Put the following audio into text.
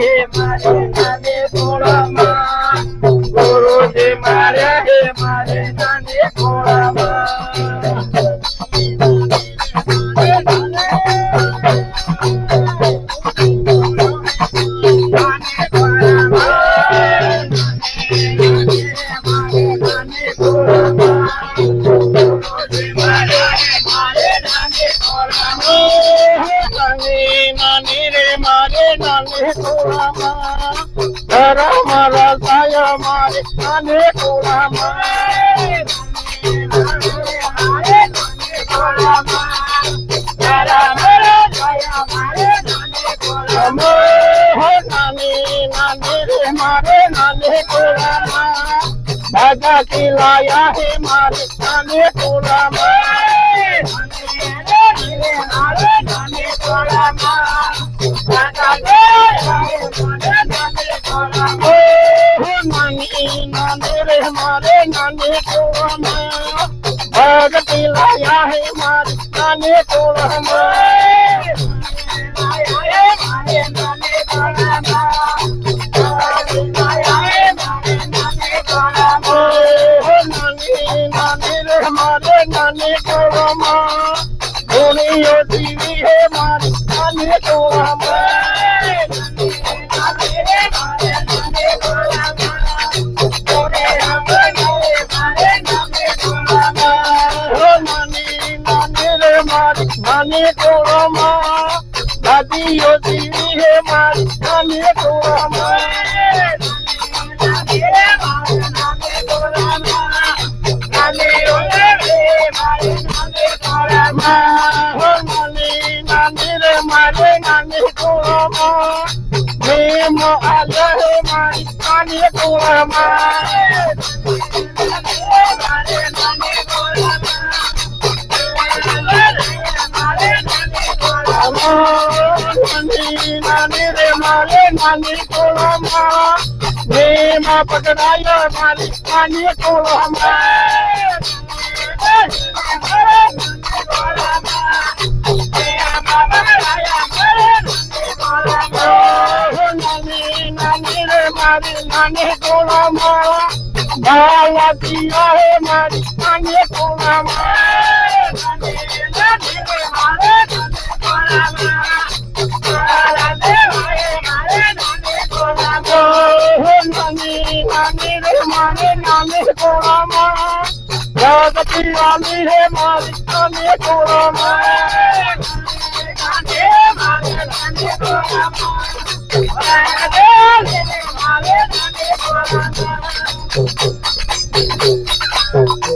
हे मारे नाने थोड़ा माँ गुरु जी मारे हे मारे नाने थोड़ा माँ Mara saya mari ane kulama Baga kilaya he mari ane kulama Nani kolama, dadi yo divi he mari. Nani kolama, nani kolama, nani yo divi mari. Nani kolama, nani re mari. Nani kolama, nemo ala he mari. Nani kolama, Nani kolama, nema pakadaya mari. Nani kolama, Nani kolama, bala diya he mari. Nani kolama, Thank you.